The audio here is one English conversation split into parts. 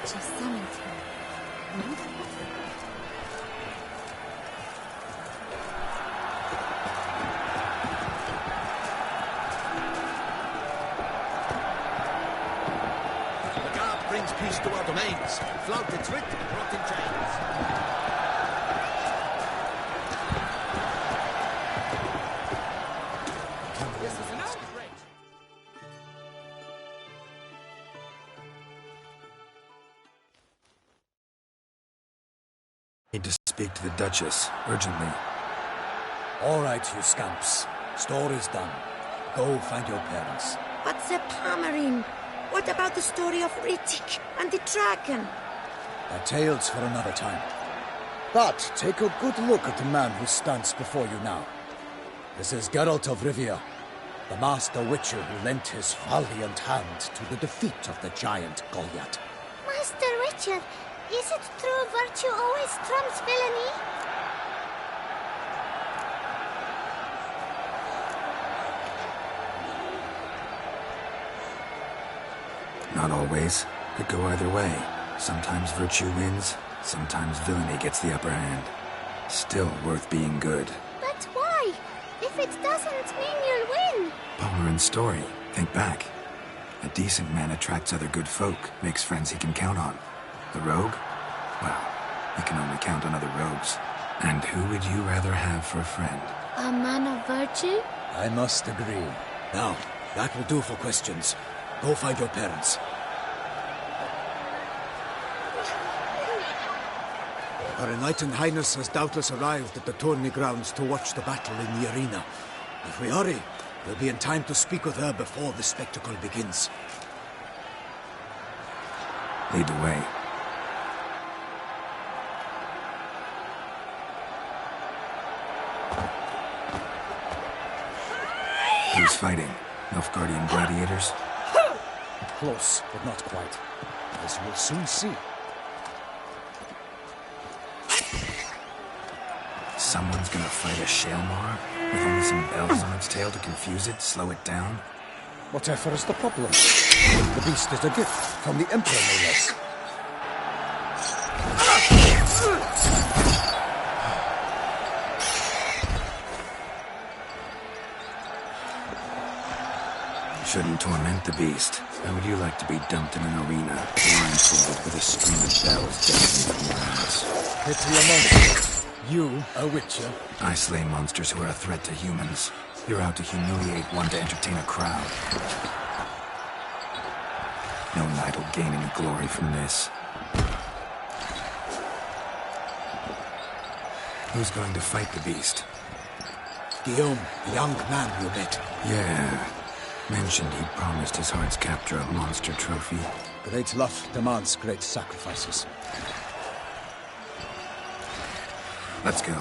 She summoned him. The guard brings peace to our domains. Flout its writ, brought in chains. Need to speak to the Duchess, urgently. All right, you scamps. Story's done. Go find your parents. But Sir Palmerin, what about the story of Riddick and the dragon? They're tales for another time. But take a good look at the man who stands before you now. This is Geralt of Rivia, the master witcher who lent his valiant hand to the defeat of the giant Goliath. Master Witcher, is it true virtue always trumps villainy? Not always. Could go either way. Sometimes virtue wins, sometimes villainy gets the upper hand. Still worth being good. But why? If it doesn't mean you'll win. Palmerin's story. Think back. A decent man attracts other good folk, makes friends he can count on. The rogue? Well, he can only count on other rogues. And who would you rather have for a friend? A man of virtue? I must agree. Now, that will do for questions. Go find your parents. Her Enlightened Highness has doubtless arrived at the tourney grounds to watch the battle in the arena. If we hurry, we'll be in time to speak with her before the spectacle begins. Lead the way. Who's fighting? Nilfgaardian gladiators? Close, but not quite. As you will soon see. Someone's gonna fight a Shaelmar? With only some bells on its tail to confuse it, slow it down? Whatever is the problem? The beast is a gift from the Emperor, no less. Shouldn't torment the beast. How would you like to be dumped in an arena, blindfolded with a string of bells dangling from your ass? Pity a monster. You, a witcher. I slay monsters who are a threat to humans. You're out to humiliate one to entertain a crowd. No knight will gain any glory from this. Who's going to fight the beast? Guillaume, the young man you met. Yeah. Mentioned he'd promised his heart's capture a monster trophy. Great love demands great sacrifices. Let's go.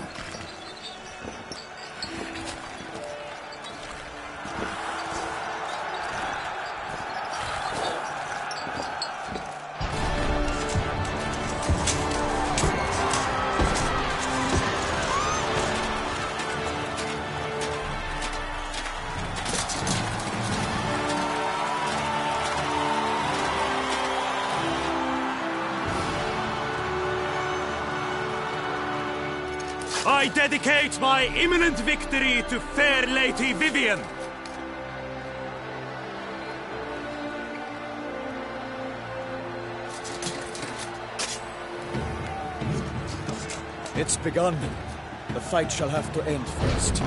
I dedicate my imminent victory to fair Lady Vivian. It's begun. The fight shall have to end first.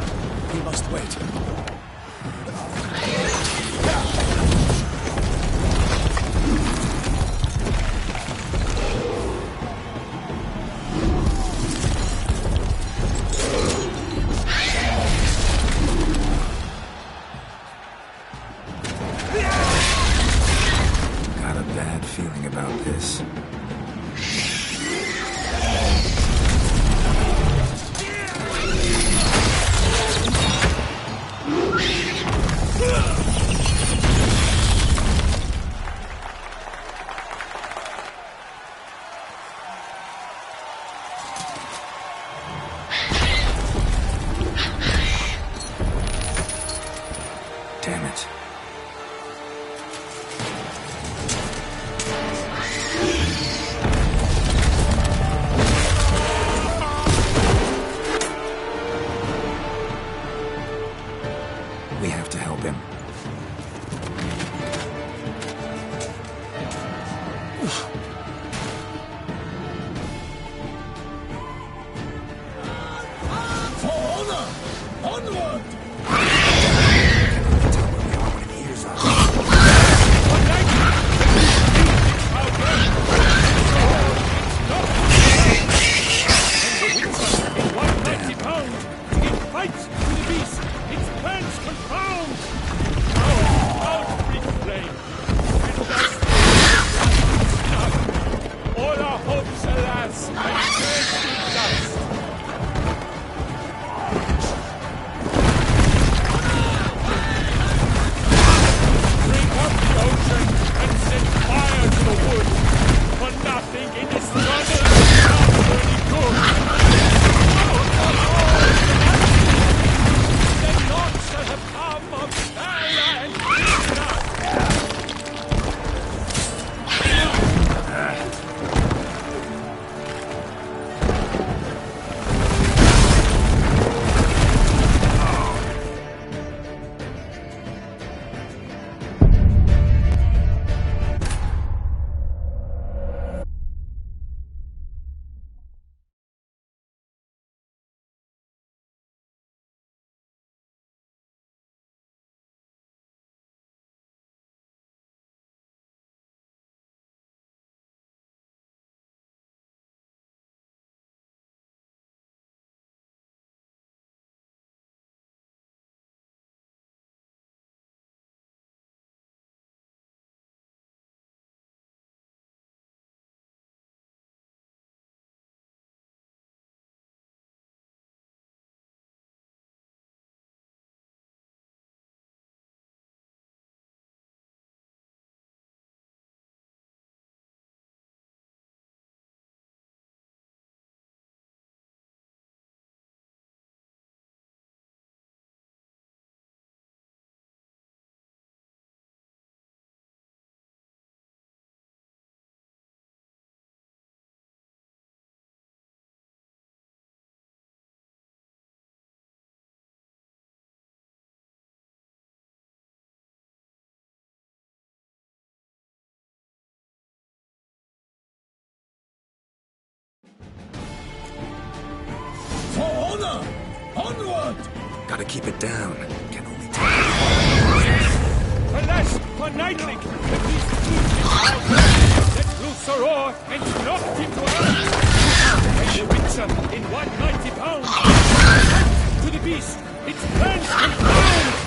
We must wait. Got a bad feeling about this. Onward! For honor! Onward! Gotta keep it down. Can only take Alas, for Nightling, that these let loose a roar and knocked into earth. And the Witcher in 190 pounds. To the beast, its plans confound.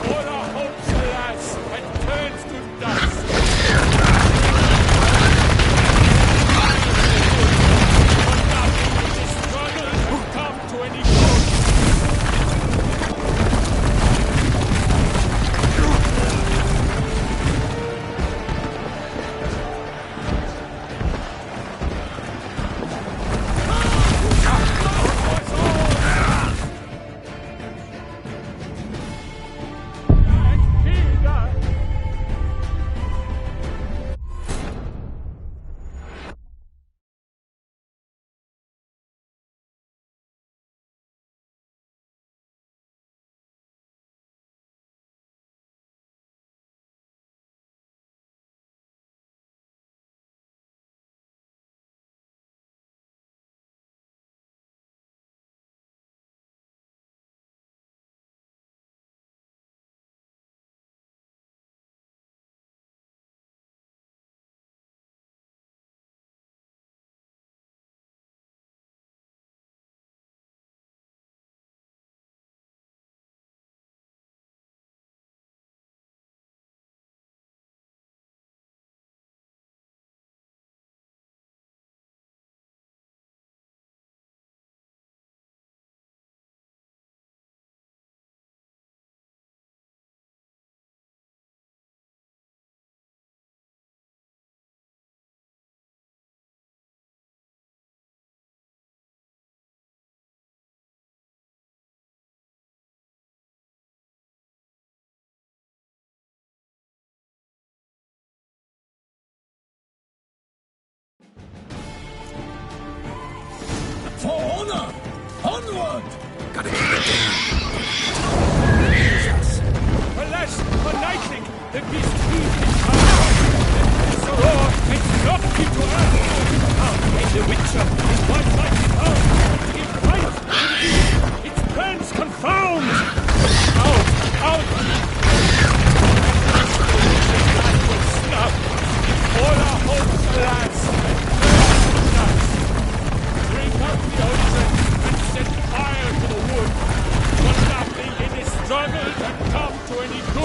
All our hopes, alas, had turned to dust.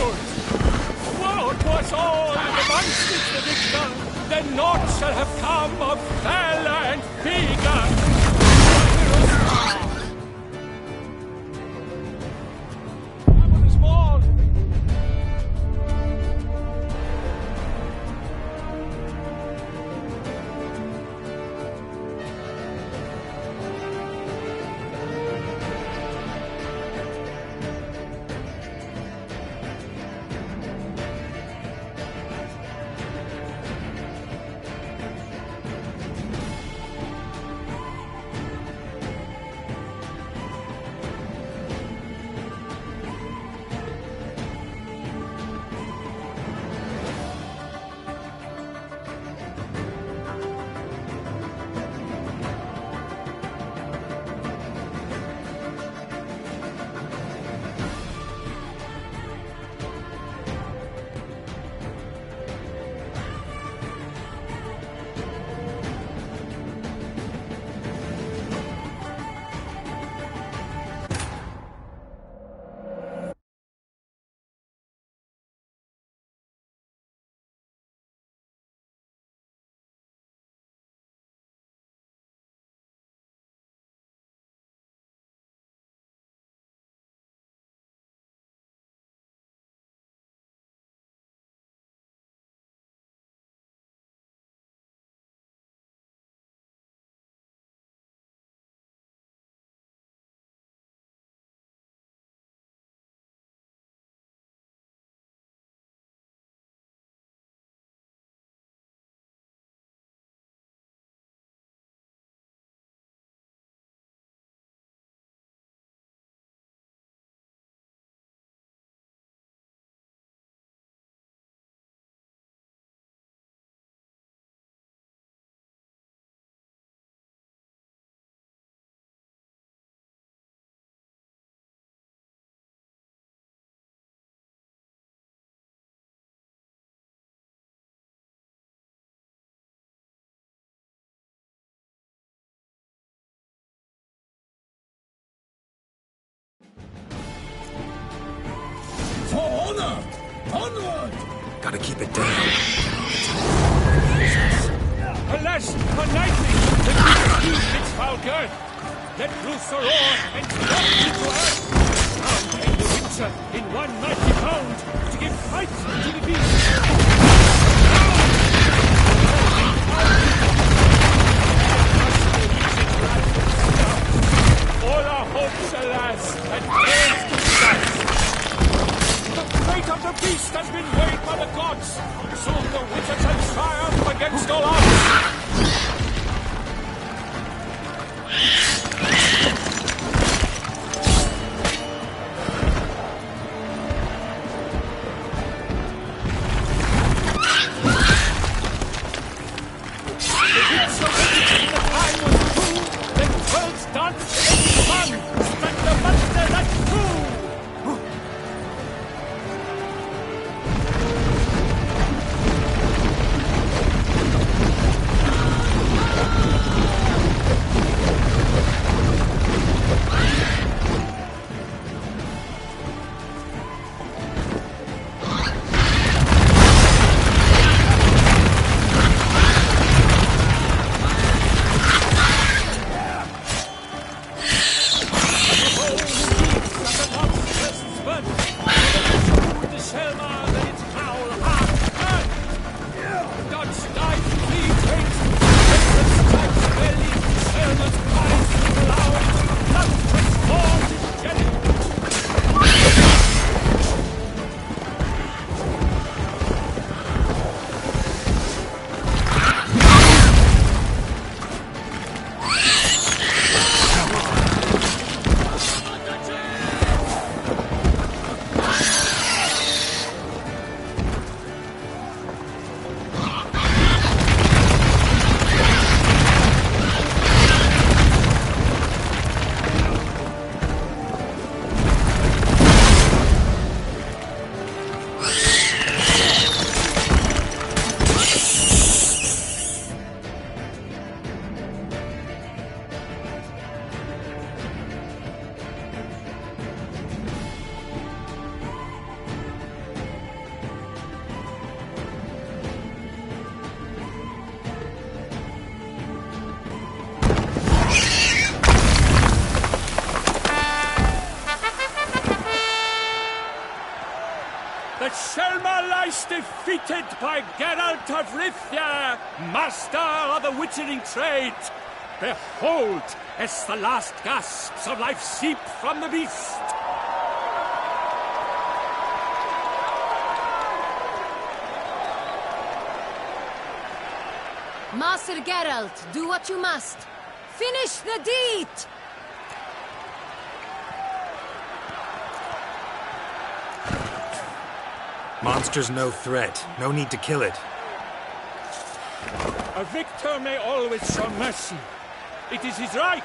world. What was all the monsters the victor, then naught shall have come of fell and figure. For honor! Onward! Gotta keep it down. Alas, for nightly, the beast used its foul girth. Let loose the roar and drop into earth. Now came the winter in one mighty bound to give fight to the beast. All our hopes, alas, had failed to sight. The fate of the beast has been weighed by the gods. Soon the wizard shall triumph against all odds. Shelma lies defeated by Geralt of Rivia, master of the witchering trade. Behold, as the last gasps of life seep from the beast. Master Geralt, do what you must. Finish the deed! Monster's no threat. No need to kill it. A victor may always show mercy. It is his right.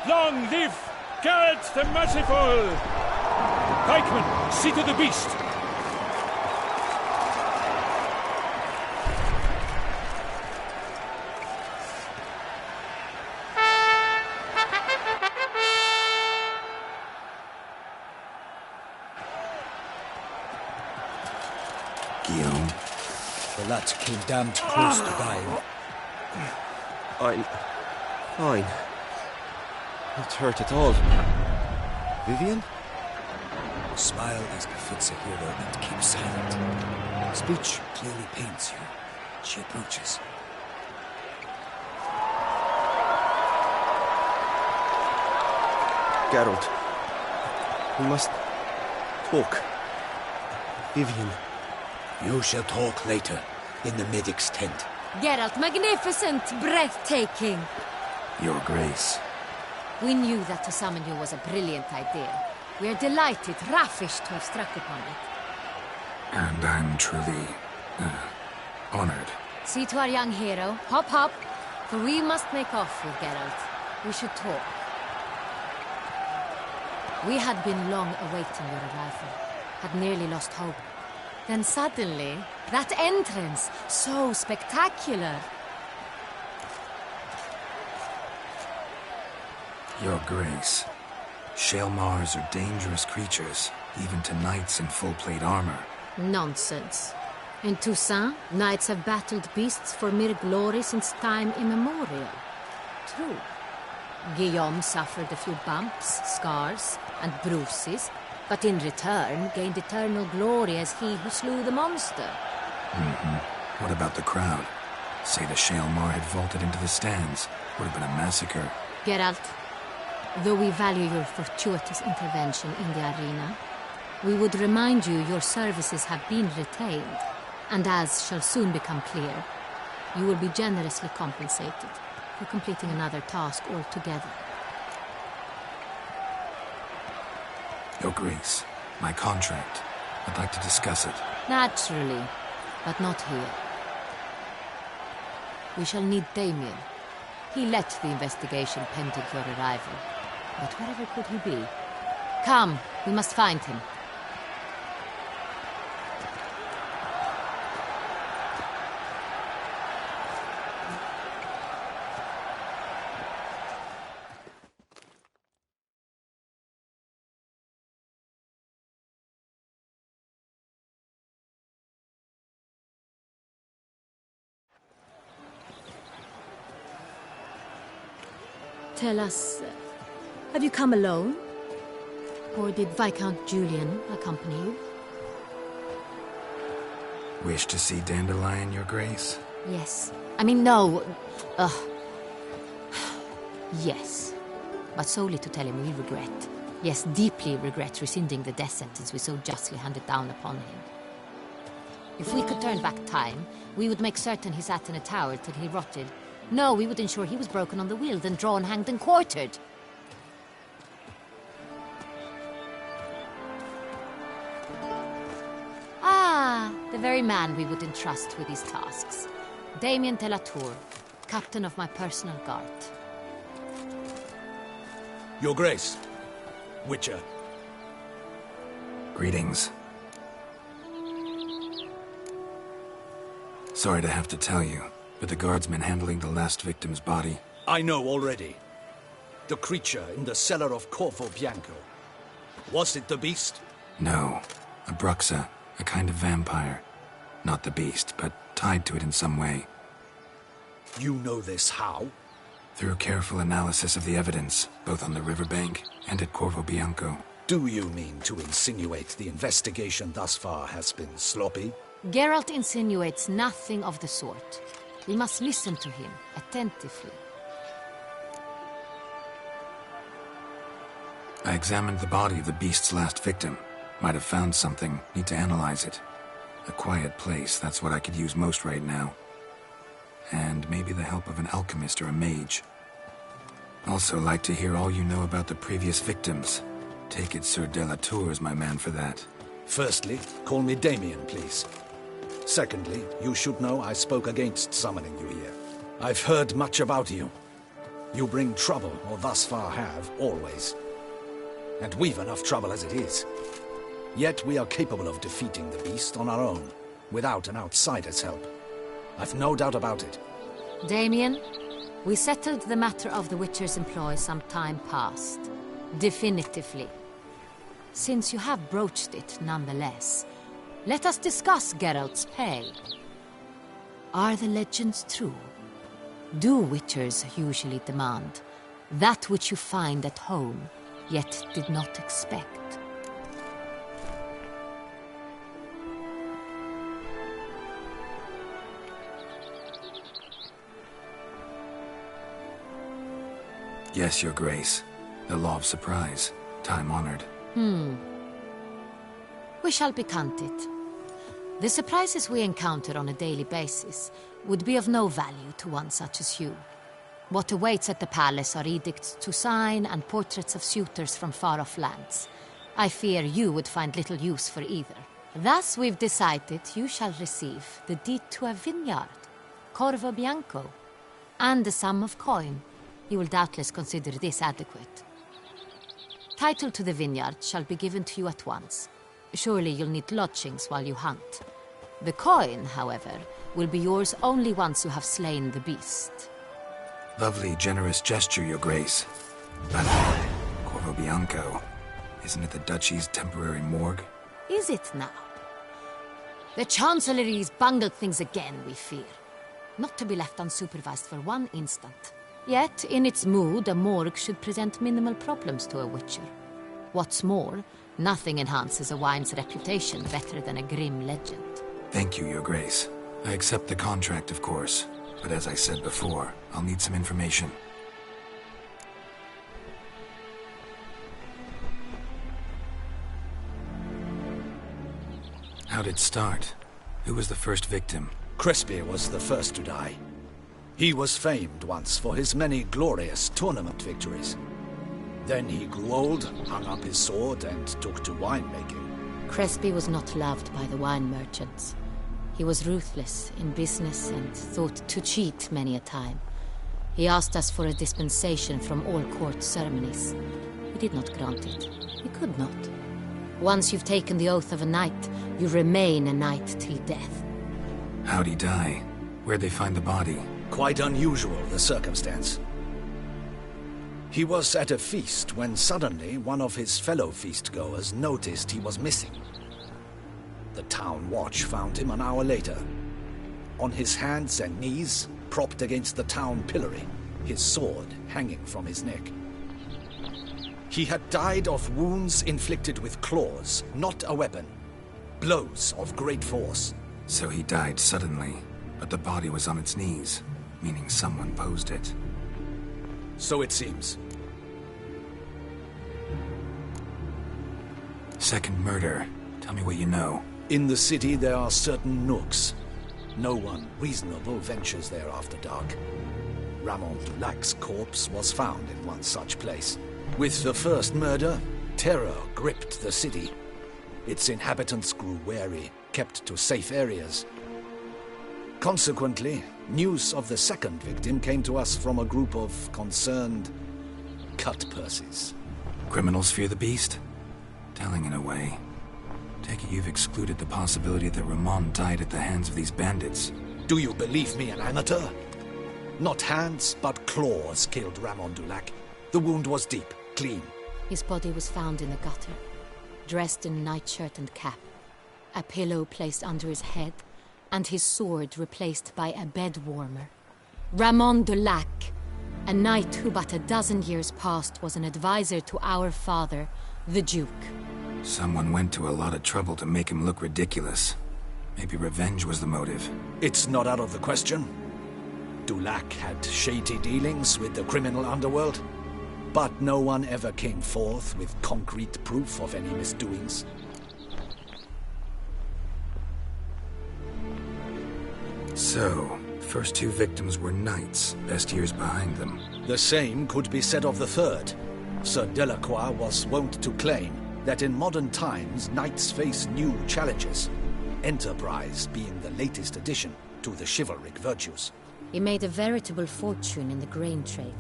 Long live Geralt the Merciful! Pikeman, see to the beast. Guillaume. The lad came damned close to dying. I'm fine. Not hurt at all. Vivian? Smile as befits a hero and keep silent. Speech clearly pains you. She approaches. Geralt. We must talk. Vivian. You shall talk later, in the medic's tent. Geralt, magnificent, breathtaking. Your Grace. We knew that to summon you was a brilliant idea. We are delighted, ravished to have struck upon it. And I'm truly, honored. See to our young hero. Hop, hop. For we must make off with Geralt. We should talk. We had been long awaiting your arrival. Had nearly lost hope. Then suddenly, that entrance, so spectacular. Your Grace. Shaelmars are dangerous creatures, even to knights in full-plate armor. Nonsense. In Toussaint, knights have battled beasts for mere glory since time immemorial. True. Guillaume suffered a few bumps, scars, and bruises, but in return gained eternal glory as he who slew the monster. What about the crowd? Say the Shaelmar had vaulted into the stands. Would have been a massacre. Geralt, though we value your fortuitous intervention in the arena, we would remind you your services have been retained, and as shall soon become clear, you will be generously compensated for completing another task altogether. Your Grace, my contract. I'd like to discuss it. Naturally, but not here. We shall need Damien. He led the investigation pending your arrival. But wherever could he be? Come, we must find him. Tell us, have you come alone? Or did Viscount Julian accompany you? Wish to see Dandelion, Your Grace? Yes. I mean, no. Yes. But solely to tell him we regret. Yes, deeply regret rescinding the death sentence we so justly handed down upon him. If we could turn back time, we would make certain he sat in a tower till he rotted. No, we would ensure he was broken on the wheel, then drawn, hanged, and quartered. Ah, the very man we would entrust with these tasks. Damien de la Tour, captain of my personal guard. Your Grace. Witcher. Greetings. Sorry to have to tell you, but the guardsman handling the last victim's body... I know already. The creature in the cellar of Corvo Bianco. Was it the beast? No. A bruxa, a kind of vampire. Not the beast, but tied to it in some way. You know this how? Through careful analysis of the evidence, both on the riverbank and at Corvo Bianco. Do you mean to insinuate the investigation thus far has been sloppy? Geralt insinuates nothing of the sort. We must listen to him attentively. I examined the body of the beast's last victim. Might have found something. Need to analyze it. A quiet place, that's what I could use most right now. And maybe the help of an alchemist or a mage. Also like to hear all you know about the previous victims. Take it Sir Delatour is my man for that. Firstly, call me Damien, please. Secondly, you should know I spoke against summoning you here. I've heard much about you. You bring trouble, or thus far have, always. And we've enough trouble as it is. Yet we are capable of defeating the beast on our own, without an outsider's help. I've no doubt about it. Damien, we settled the matter of the Witcher's employ some time past. Definitively. Since you have broached it nonetheless, let us discuss Geralt's pay. Are the legends true? Do Witchers usually demand that which you find at home, yet did not expect? Yes, Your Grace. The law of surprise. Time-honored. We shall be candid. The surprises we encounter on a daily basis would be of no value to one such as you. What awaits at the palace are edicts to sign and portraits of suitors from far-off lands. I fear you would find little use for either. Thus we've decided you shall receive the deed to a vineyard, Corvo Bianco, and a sum of coin. You will doubtless consider this adequate. Title to the vineyard shall be given to you at once. Surely you'll need lodgings while you hunt. The coin, however, will be yours only once you have slain the beast. Lovely, generous gesture, Your Grace. But Corvo Bianco, isn't it the Duchy's temporary morgue? Is it now? The Chancellery's bungled things again, we fear. Not to be left unsupervised for one instant. Yet, in its mood, a morgue should present minimal problems to a Witcher. What's more, nothing enhances a wine's reputation better than a grim legend. Thank you, Your Grace. I accept the contract, of course. But as I said before, I'll need some information. How'd it start? Who was the first victim? Crespi was the first to die. He was famed once for his many glorious tournament victories. Then he grew old, hung up his sword, and took to winemaking. Crespi was not loved by the wine merchants. He was ruthless in business and thought to cheat many a time. He asked us for a dispensation from all court ceremonies. We did not grant it. We could not. Once you've taken the oath of a knight, you remain a knight till death. How'd he die? Where'd they find the body? Quite unusual, the circumstance. He was at a feast when suddenly one of his fellow feast-goers noticed he was missing. The town watch found him an hour later. On his hands and knees, propped against the town pillory, his sword hanging from his neck. He had died of wounds inflicted with claws, not a weapon. Blows of great force. So he died suddenly, but the body was on its knees, meaning someone posed it. So it seems. Second murder. Tell me what you know. In the city there are certain nooks. No one reasonable ventures there after dark. Ramon Dulac's corpse was found in one such place. With the first murder, terror gripped the city. Its inhabitants grew wary, kept to safe areas. Consequently, news of the second victim came to us from a group of concerned cut-purses. Criminals fear the beast? Telling in a way. Take it you've excluded the possibility that Ramon died at the hands of these bandits. Do you believe me an amateur? Not hands, but claws killed Ramon Dulac. The wound was deep, clean. His body was found in the gutter, dressed in nightshirt and cap, a pillow placed under his head, and his sword replaced by a bed warmer. Ramon Dulac, a knight who but a dozen years past was an advisor to our father, the Duke. Someone went to a lot of trouble to make him look ridiculous. Maybe revenge was the motive. It's not out of the question. Dulac had shady dealings with the criminal underworld, but no one ever came forth with concrete proof of any misdoings. So, first two victims were knights, best years behind them. The same could be said of the third. Sir Delacroix was wont to claim that in modern times knights face new challenges, enterprise being the latest addition to the chivalric virtues. He made a veritable fortune in the grain trade.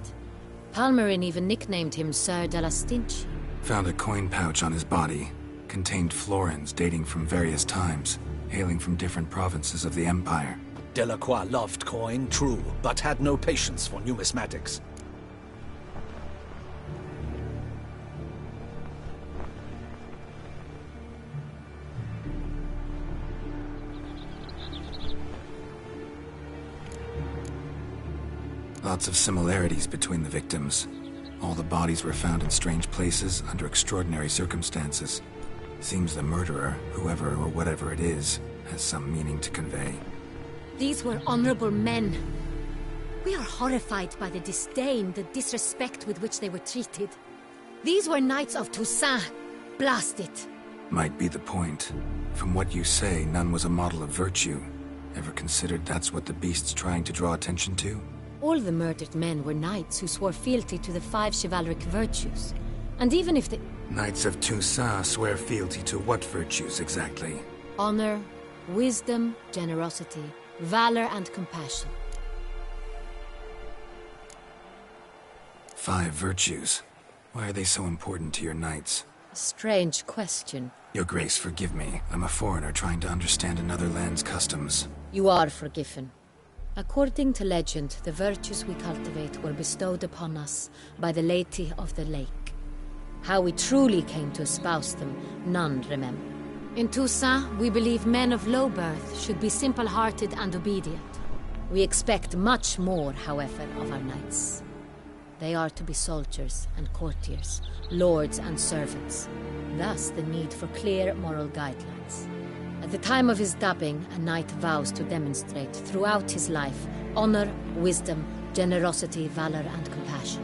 Palmerin even nicknamed him Sir de la Stinchi. Found a coin pouch on his body. Contained florins dating from various times, hailing from different provinces of the Empire. Delacroix loved coin, true, but had no patience for numismatics. Lots of similarities between the victims. All the bodies were found in strange places under extraordinary circumstances. Seems the murderer, whoever or whatever it is, has some meaning to convey. These were honorable men. We are horrified by the disdain, the disrespect with which they were treated. These were knights of Toussaint. Blast it. Might be the point. From what you say, none was a model of virtue. Ever considered that's what the beast's trying to draw attention to? All the murdered men were knights who swore fealty to the 5 chivalric virtues. And even if the... Knights of Toussaint swear fealty to what virtues exactly? Honor, wisdom, generosity, valor and compassion. 5 virtues. Why are they so important to your knights? A strange question. Your Grace, forgive me. I'm a foreigner trying to understand another land's customs. You are forgiven. According to legend, the virtues we cultivate were bestowed upon us by the Lady of the Lake. How we truly came to espouse them, none remember. In Toussaint, we believe men of low birth should be simple-hearted and obedient. We expect much more, however, of our knights. They are to be soldiers and courtiers, lords and servants. Thus the need for clear moral guidelines. At the time of his dubbing, a knight vows to demonstrate throughout his life honor, wisdom, generosity, valor, and compassion.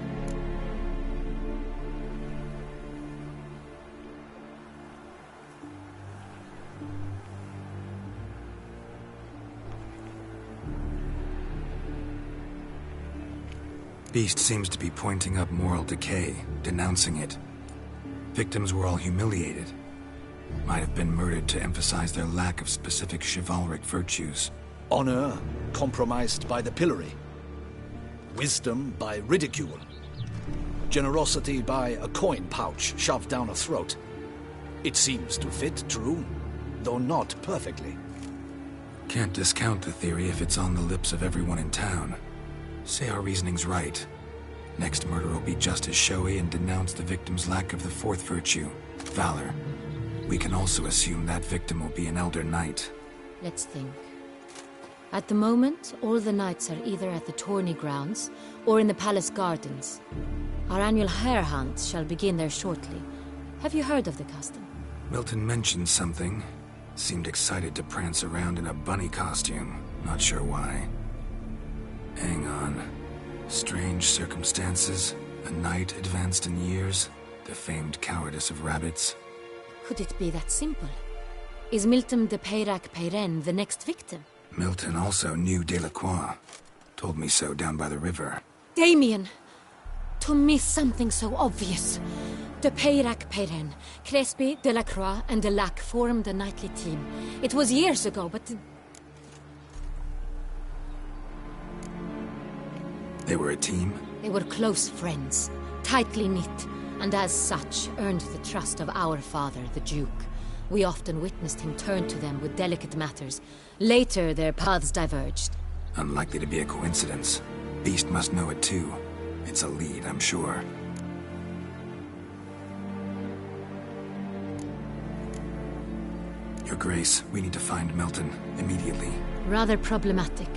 Beast seems to be pointing up moral decay, denouncing it. Victims were all humiliated. Might have been murdered to emphasize their lack of specific chivalric virtues. Honor compromised by the pillory. Wisdom by ridicule. Generosity by a coin pouch shoved down a throat. It seems to fit, true, though not perfectly. Can't discount the theory if it's on the lips of everyone in town. Say our reasoning's right. Next murder will be just as showy and denounce the victim's lack of the 4th virtue, valor. We can also assume that victim will be an elder knight. Let's think. At the moment, all the knights are either at the tourney grounds or in the palace gardens. Our annual hare hunt shall begin there shortly. Have you heard of the custom? Milton mentioned something. Seemed excited to prance around in a bunny costume. Not sure why. Hang on. Strange circumstances. A knight advanced in years. The famed cowardice of rabbits. Could it be that simple? Is Milton de Peyrac-Peyren the next victim? Milton also knew Delacroix. Told me so down by the river. Damien! To miss something so obvious. De Peyrac-Peyren, Crespi, Delacroix, and Delac formed a knightly team. It was years ago, but... They were a team? They were close friends, tightly knit, and as such earned the trust of our father, the Duke. We often witnessed him turn to them with delicate matters. Later, their paths diverged. Unlikely to be a coincidence. Beast must know it too. It's a lead, I'm sure. Your Grace, we need to find Milton, immediately. Rather problematic.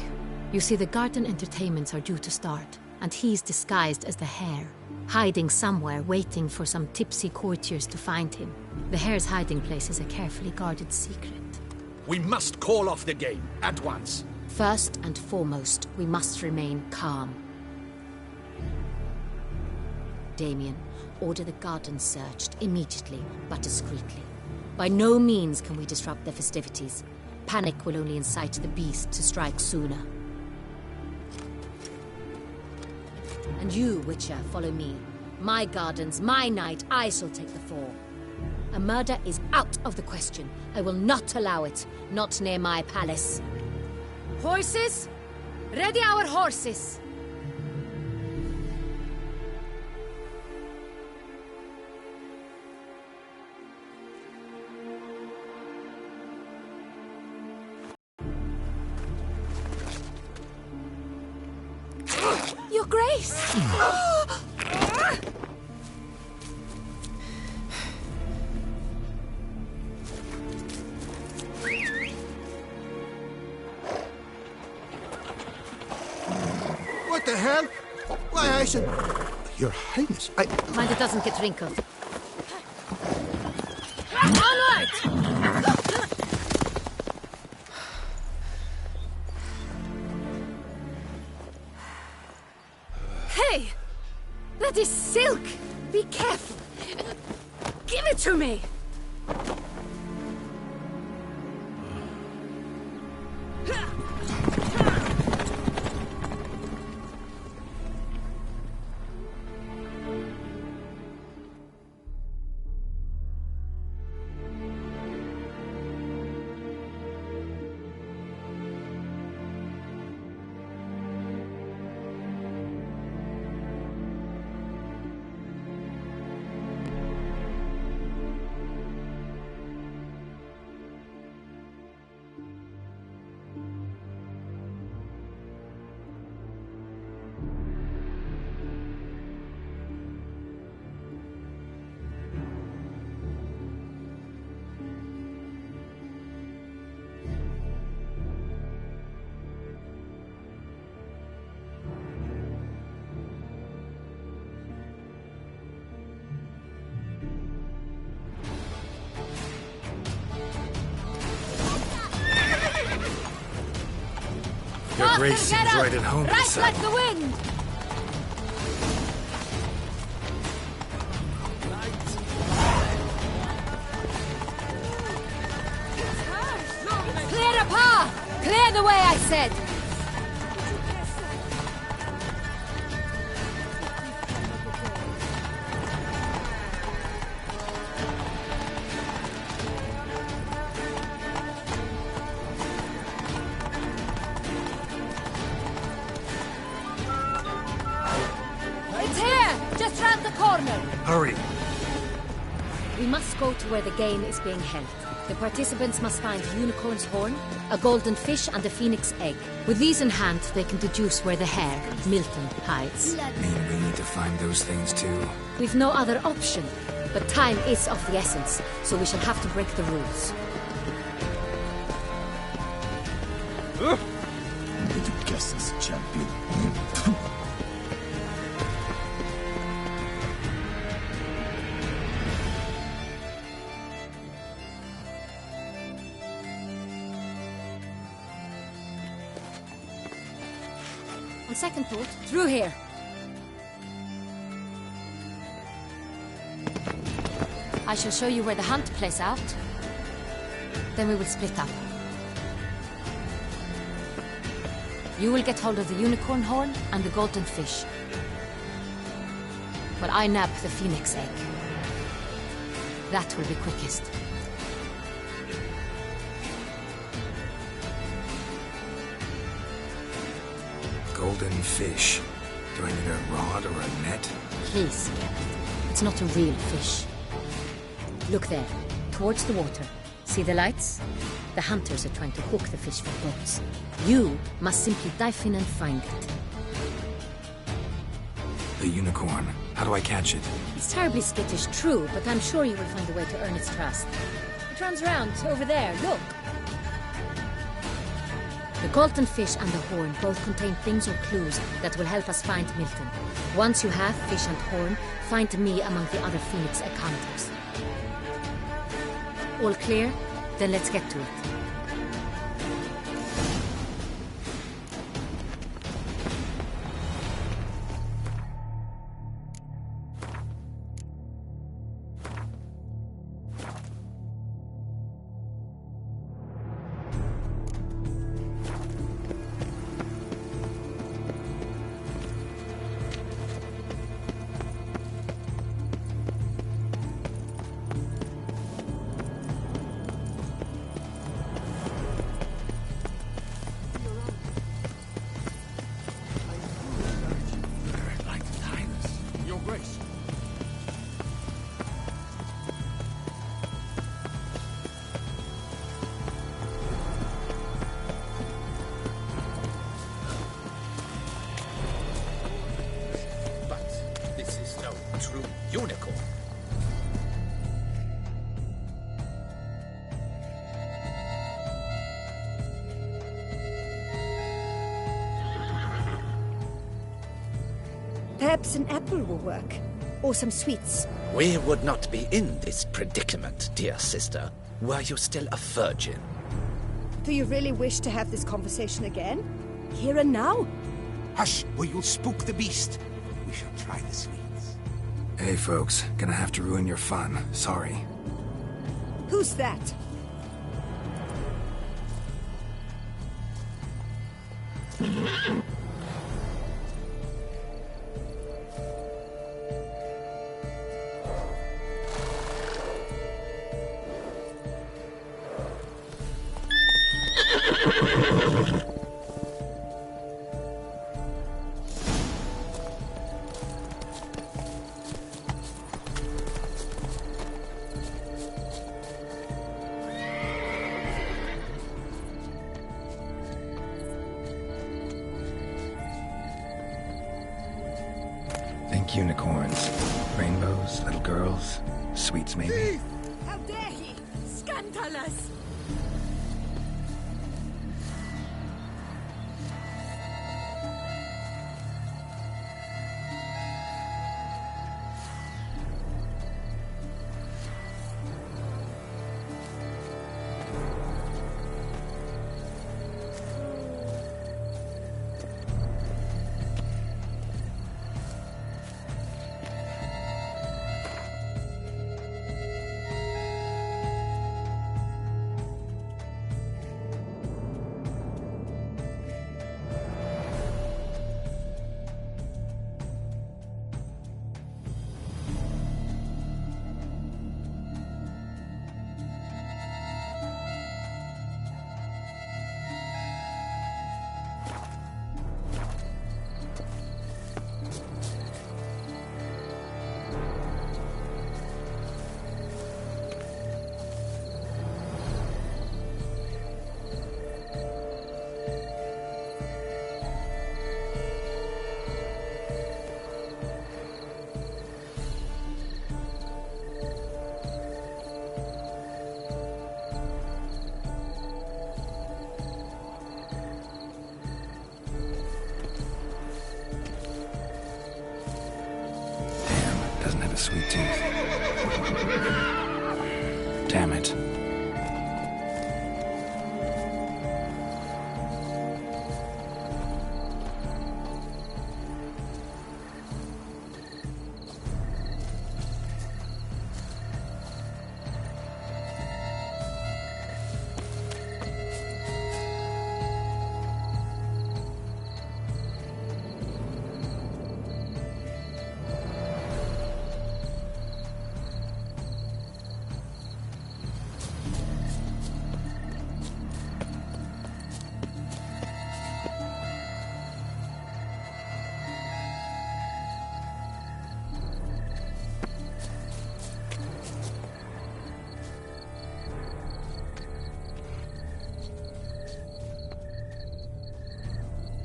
You see, the garden entertainments are due to start, and he's disguised as the hare. hiding somewhere, waiting for some tipsy courtiers to find him. The hare's hiding place is a carefully guarded secret. We must call off the game, at once. First and foremost, we must remain calm. Damien, order the gardens searched immediately, but discreetly. By no means can we disrupt the festivities. Panic will only incite the beast to strike sooner. And you, Witcher, follow me. My gardens, my night, I shall take the fall. A murder is out of the question. I will not allow it. Not near my palace. Horses? Ready our horses! Your Grace! What the hell? Why, I should... Your Highness, Mind it doesn't get wrinkled. Onward! Hey! That is silk! Be careful! Give it to me! Your Grace seems right at home. Right like the wind! Clear the path! Clear the way, I said! Hurry! We must go to where the game is being held. The participants must find a unicorn's horn, a golden fish, and a phoenix egg. With these in hand, they can deduce where the hare, Milton, hides. Mean we need to find those things too? We've no other option. But time is of the essence, so we shall have to break the rules. Did you guess this, champion? On second thought, through here. I shall show you where the hunt plays out. Then we will split up. You will get hold of the unicorn horn and the golden fish. While I nab the phoenix egg. That will be quickest. Golden fish. Do I need a rod or a net? Please. It's not a real fish. Look there, towards the water. See the lights? The hunters are trying to hook the fish for boats. You must simply dive in and find it. The unicorn. How do I catch it? It's terribly skittish, true, but I'm sure you will find a way to earn its trust. It runs around over there, look. The Colton fish and the horn both contain things or clues that will help us find Milton. Once you have fish and horn, find me among the other Phoenix encounters. All clear? Then let's get to it. Your Grace. But this is no true unicorn. Perhaps an apple will work. Or some sweets. We would not be in this predicament, dear sister, were you still a virgin. Do you really wish to have this conversation again? Here and now? Hush, or you'll spook the beast. We shall try the sweets. Hey, folks. Gonna have to ruin your fun. Sorry. Who's that? Think unicorns. Rainbows, little girls, sweets maybe? How dare he! Scandalous! Doesn't have a sweet tooth. Damn it.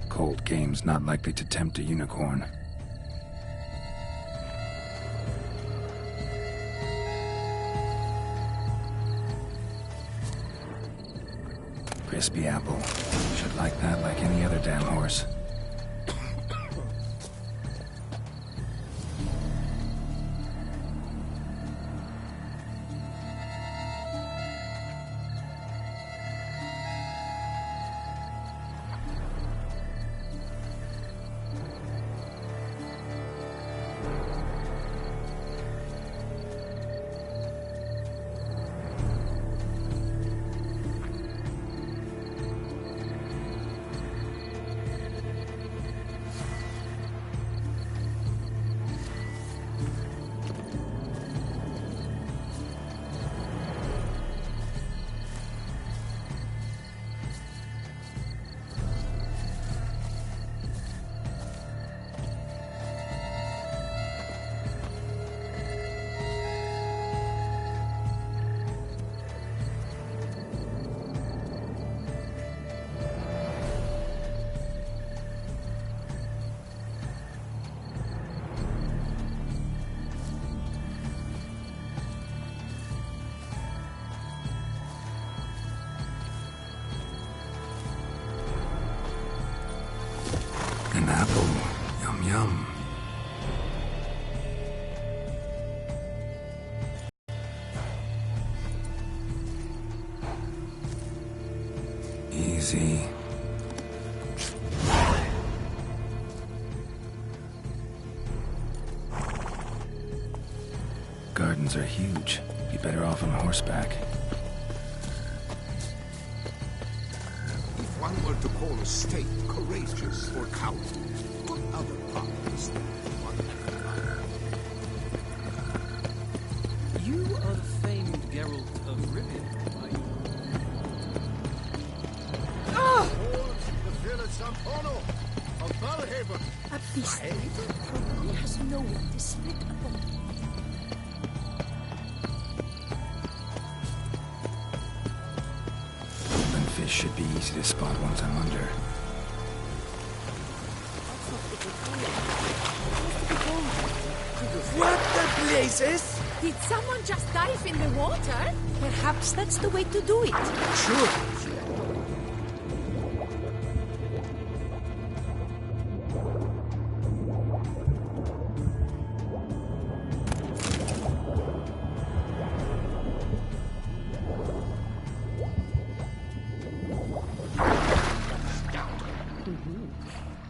Cold game's not likely to tempt a unicorn. Crispy apple. Should like that like any other damn horse. An apple. Yum, yum. Easy. Gardens are huge. Be better off on horseback. If one were to call a state courageous or cowardly, what other part is there one can find? You are the famed Geralt of Rivia, are you? The village Sampono of Valhaven. A beast probably has no one to split upon. And fish should be easy to spot once I'm under. What the blazes? Did someone just dive in the water? Perhaps that's the way to do it. Sure.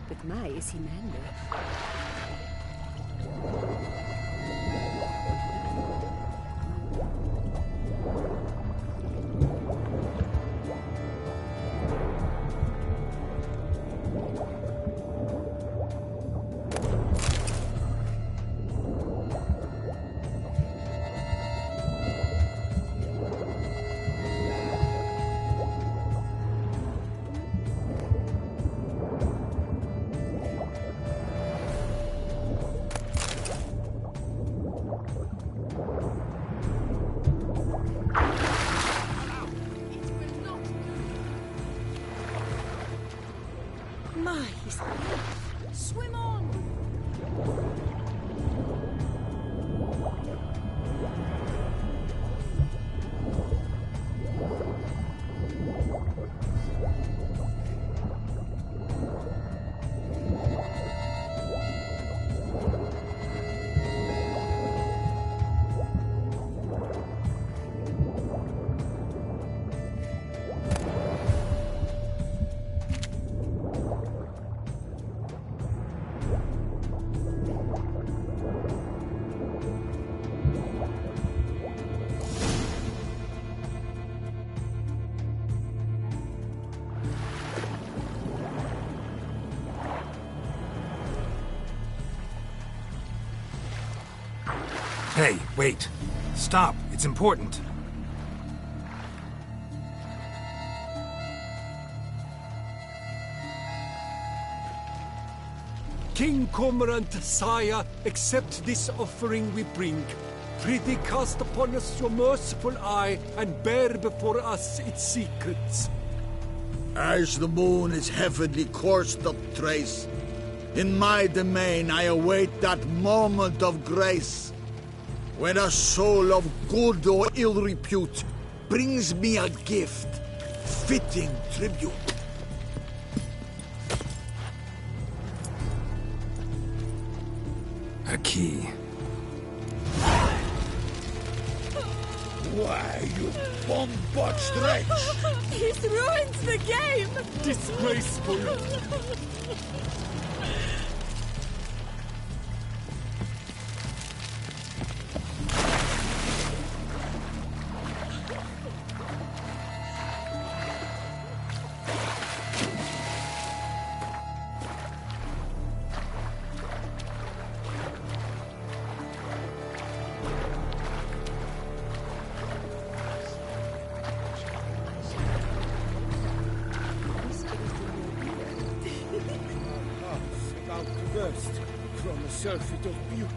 But my, is he manly? My, he's swim on! Hey, wait. Stop. It's important. King Cormorant, sire, accept this offering we bring. Prithee cast upon us your merciful eye, and bear before us its secrets. As the moon is heavenly coursed up trace, in my domain I await that moment of grace, when a soul of good or ill repute brings me a gift, fitting tribute. Aqui. Why, you bomb-botched wretch! He's ruined the game! Disgraceful! About to burst from a surfeit of beauty.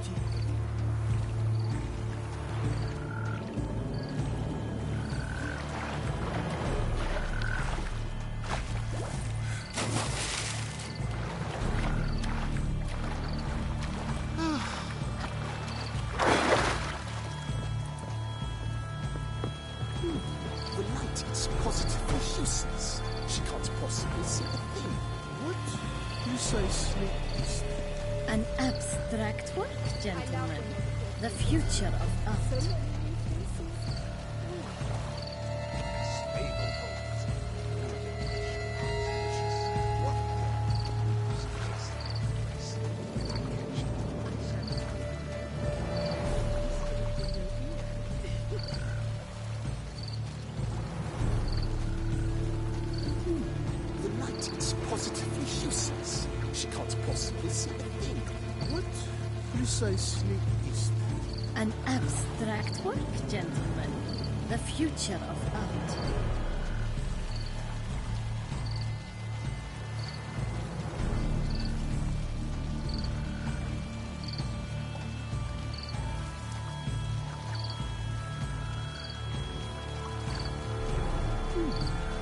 The light is positively useless. She can't possibly see a thing. What precisely is An abstract work, gentlemen. The future of art. The light is positively useless. She can't possibly see a thing. what precisely is An abstract work, gentlemen. The future of art.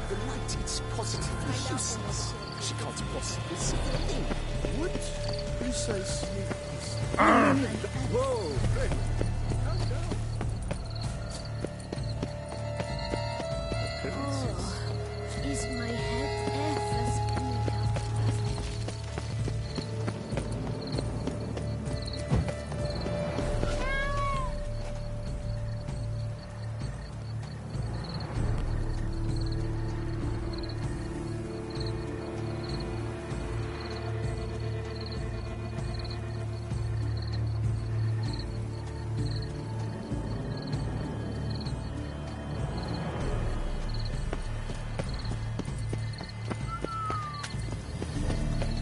The light is positively useless. She can't possibly see a thing. what precisely is Whoa! Is my head ever spinning out?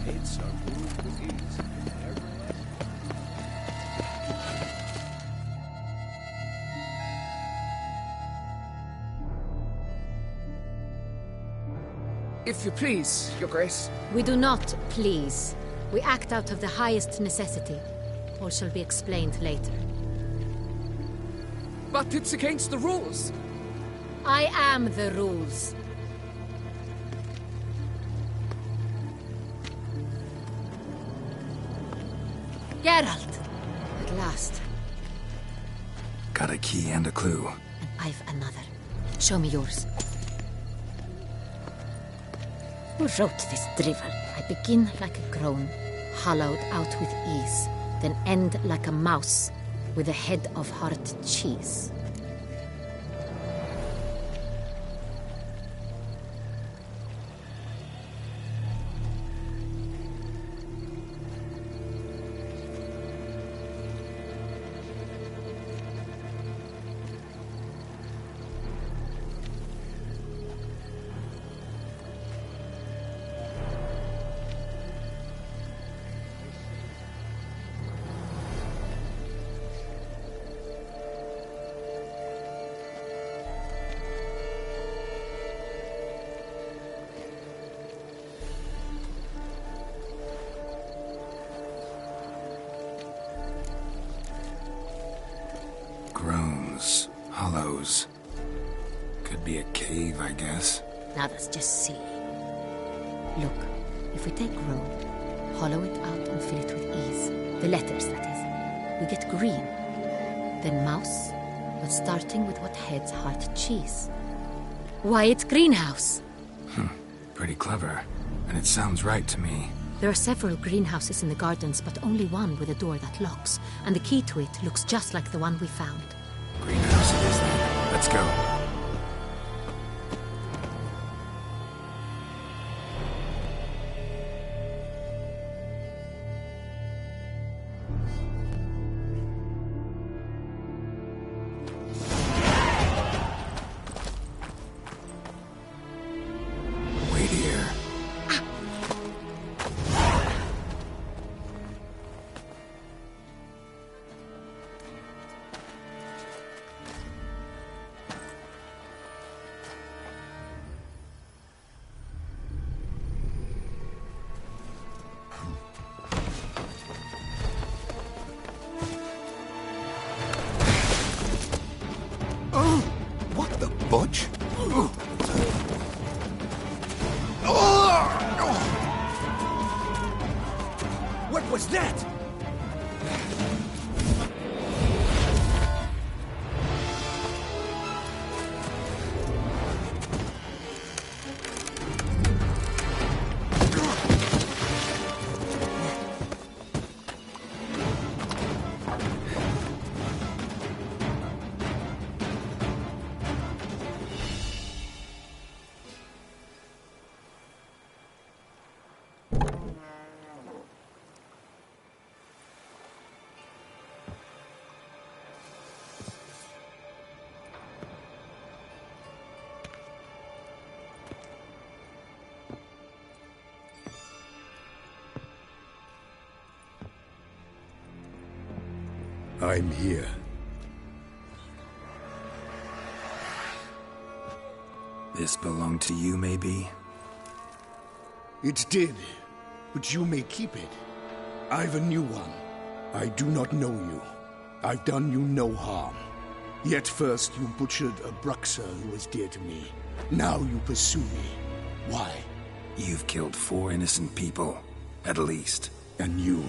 heads are moved with ease. If you please, Your Grace. We do not please. We act out of the highest necessity. All shall be explained later. But it's against the rules. I am the rules. Geralt! At last. Got a key and a clue. And I've another. Show me yours. Who wrote this drivel? I begin like a groan, hollowed out with ease, then end like a mouse with a head of hard cheese. Groans, hollows. Could be a cave, I guess. Now that's just silly. Look, if we take road, hollow it out and fill it with ease, the letters, that is, we get green. Then mouse, but starting with what heads heart cheese. Why, it's greenhouse. Pretty clever. And it sounds right to me. There are several greenhouses in the gardens, but only one with a door that locks. And the key to it looks just like the one we found. Greenhouse it is then. Let's go. Butch? What was that? I'm here. This belonged to you, maybe? It did, but you may keep it. I've a new one. I do not know you. I've done you no harm. Yet first you butchered a Bruxer who was dear to me. Now you pursue me. Why? You've killed 4 innocent people, at least. And you?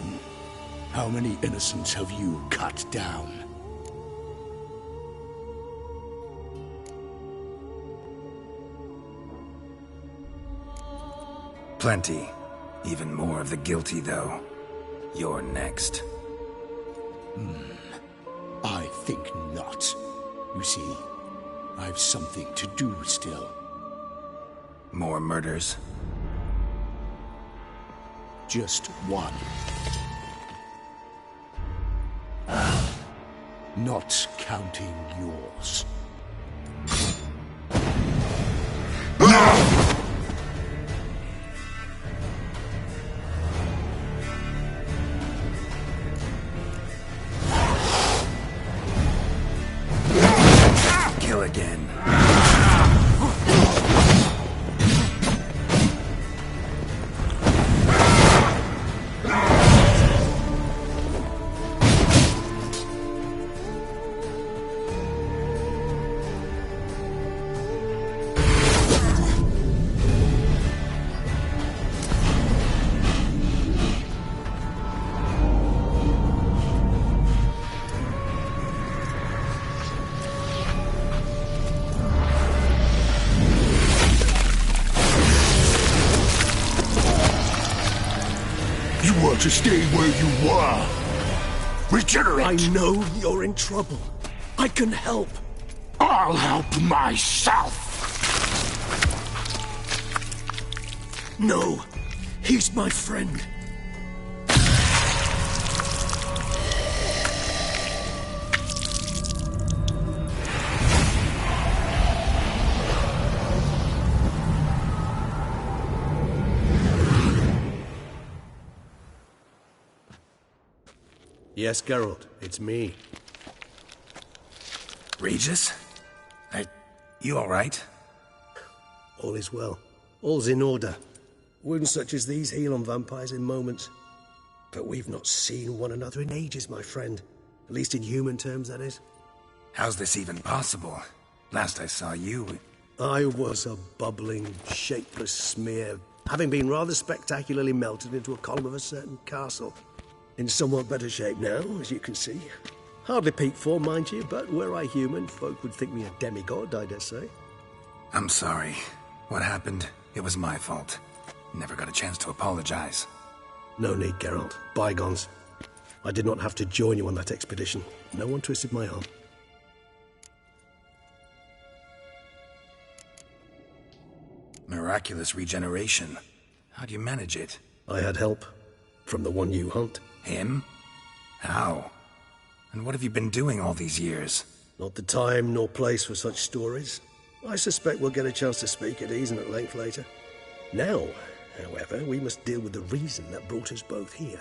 How many innocents have you cut down? Plenty. Even more of the guilty, though. You're next. I think not. You see, I've something to do still. More murders? Just one. Not counting yours. Kill again. To stay where you were. Regenerate! I know you're in trouble. I can help. I'll help myself! No, he's my friend. Yes, Geralt, it's me. Regis? You alright? All is well. All's in order. Wounds such as these heal on vampires in moments. But we've not seen one another in ages, my friend. At least in human terms, that is. How's this even possible? Last I saw you... I was a bubbling, shapeless smear, having been rather spectacularly melted into a column of a certain castle. In somewhat better shape now, as you can see. Hardly peak form, mind you, but were I human, folk would think me a demigod, I dare say. I'm sorry. What happened, it was my fault. Never got a chance to apologize. No need, Geralt. Bygones. I did not have to join you on that expedition. No one twisted my arm. Miraculous regeneration. How do you manage it? I had help. From the one you hunt. Him? How? And what have you been doing all these years? Not the time nor place for such stories. I suspect we'll get a chance to speak at ease and at length later. Now, however, we must deal with the reason that brought us both here.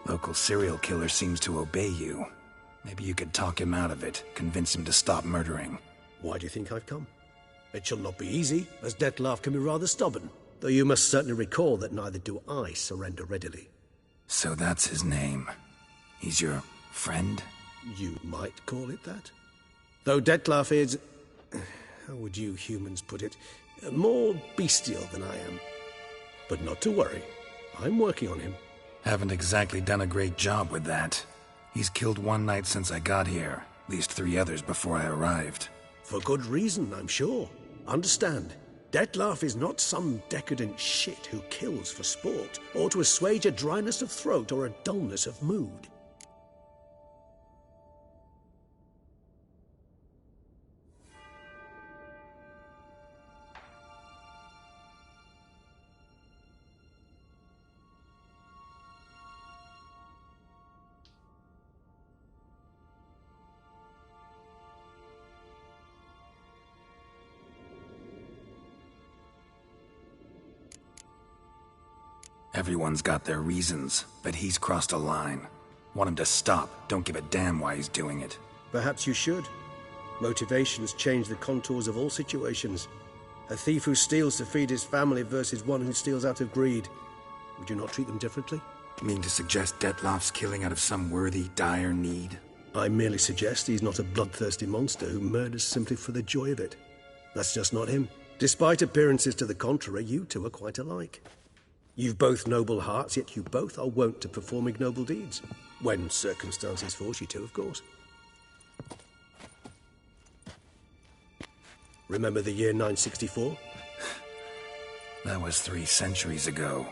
Local serial killer seems to obey you. Maybe you could talk him out of it, convince him to stop murdering. Why do you think I've come? It shall not be easy, as Dettlaff can be rather stubborn. Though you must certainly recall that neither do I surrender readily. So that's his name. He's your friend? You might call it that. Though Dettlaff is... how would you humans put it? More bestial than I am. But not to worry. I'm working on him. Haven't exactly done a great job with that. He's killed one night since I got here. At least 3 others before I arrived. For good reason, I'm sure. Understand, Dettlaff is not some decadent shit who kills for sport, or to assuage a dryness of throat or a dullness of mood. Everyone's got their reasons, but he's crossed a line. Want him to stop, don't give a damn why he's doing it. Perhaps you should. Motivations change the contours of all situations. A thief who steals to feed his family versus one who steals out of greed. Would you not treat them differently? You mean to suggest Dettlaff's killing out of some worthy, dire need? I merely suggest he's not a bloodthirsty monster who murders simply for the joy of it. That's just not him. Despite appearances to the contrary, you two are quite alike. You've both noble hearts, yet you both are wont to perform ignoble deeds. When circumstances force you to, of course. Remember the year 964? That was 3 centuries ago.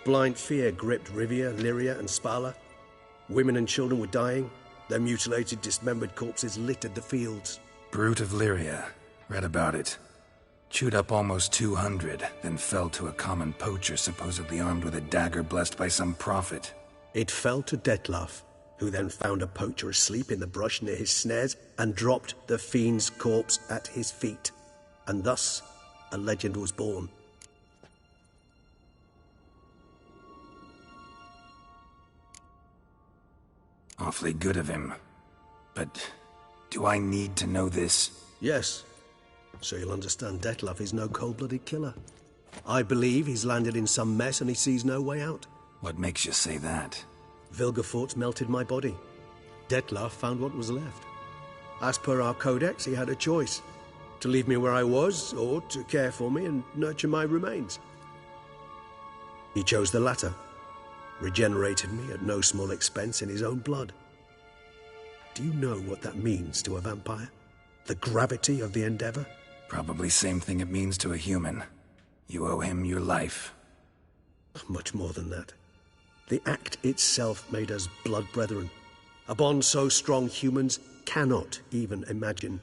Blind fear gripped Rivia, Lyria, and Spala. Women and children were dying. Their mutilated, dismembered corpses littered the fields. Brute of Lyria. Read about it. Chewed up almost 200, then fell to a common poacher supposedly armed with a dagger blessed by some prophet. It fell to Dettlaff, who then found a poacher asleep in the brush near his snares and dropped the fiend's corpse at his feet. And thus, a legend was born. Awfully good of him. But do I need to know this? Yes. So you'll understand Dettlaff is no cold-blooded killer. I believe he's landed in some mess and he sees no way out. What makes you say that? Vilgefortz melted my body. Dettlaff found what was left. As per our codex, he had a choice. To leave me where I was, or to care for me and nurture my remains. He chose the latter. Regenerated me at no small expense in his own blood. Do you know what that means to a vampire? The gravity of the endeavor? Probably same thing it means to a human. You owe him your life. Much more than that. The act itself made us blood brethren. A bond so strong humans cannot even imagine.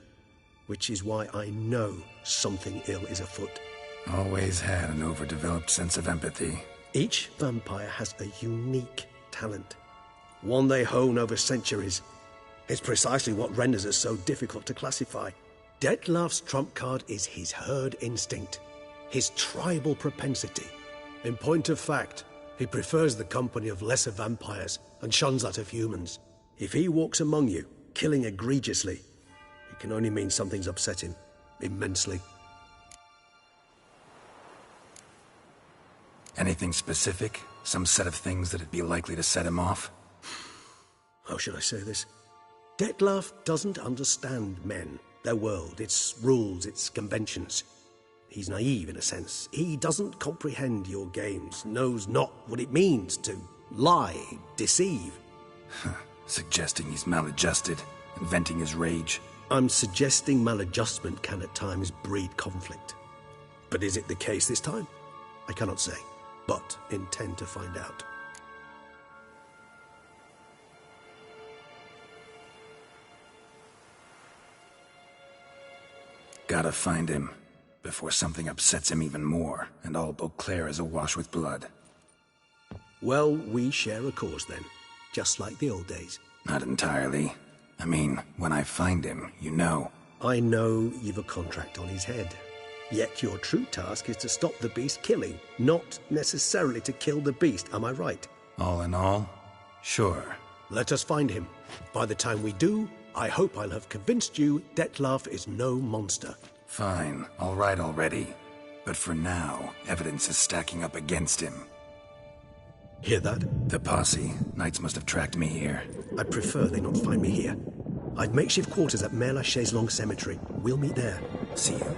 Which is why I know something ill is afoot. Always had an overdeveloped sense of empathy. Each vampire has a unique talent, one they hone over centuries. It's precisely what renders it so difficult to classify. Detlef's trump card is his herd instinct, his tribal propensity. In point of fact, he prefers the company of lesser vampires and shuns that of humans. If he walks among you, killing egregiously, it can only mean something's upset him immensely. Anything specific? Some set of things that'd be likely to set him off? How should I say this? Detlef doesn't understand men, their world, its rules, its conventions. He's naive in a sense. He doesn't comprehend your games, knows not what it means to lie, deceive. Suggesting he's maladjusted, inventing his rage. I'm suggesting maladjustment can at times breed conflict. But is it the case this time? I cannot say, but intend to find out. Gotta find him, before something upsets him even more, and all Beauclair is awash with blood. Well, we share a cause then, just like the old days. Not entirely. I mean, when I find him, you know. I know you've a contract on his head. Yet your true task is to stop the beast killing, not necessarily to kill the beast, am I right? All in all, sure. Let us find him. By the time we do, I hope I'll have convinced you Detlef is no monster. Fine, all right already. But for now, evidence is stacking up against him. Hear that? The posse. Knights must have tracked me here. I prefer they not find me here. I've makeshift quarters at Mère Lachaise Long Cemetery. We'll meet there. See you.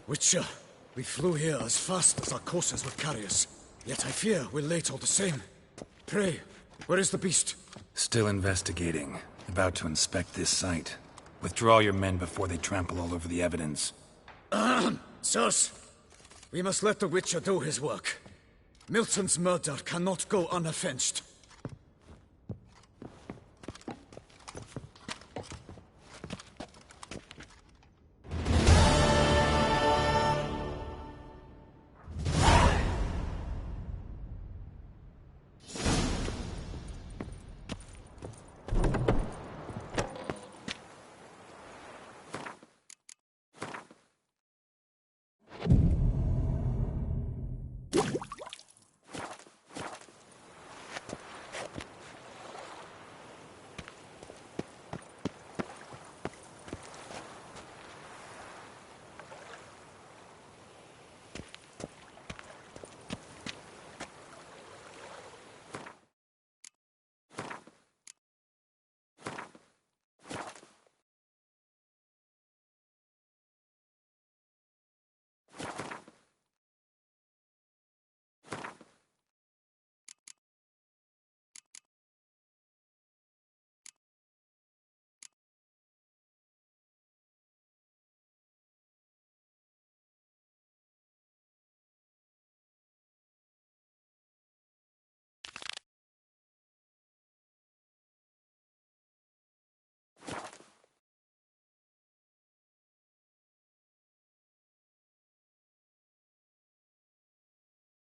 Witcher, we flew here as fast as our coursers would carry us. Yet I fear we're late all the same. Pray, where is the beast? Still investigating. About to inspect this site. Withdraw your men before they trample all over the evidence. Sirs, we must let the Witcher do his work. Milton's murder cannot go unavenged.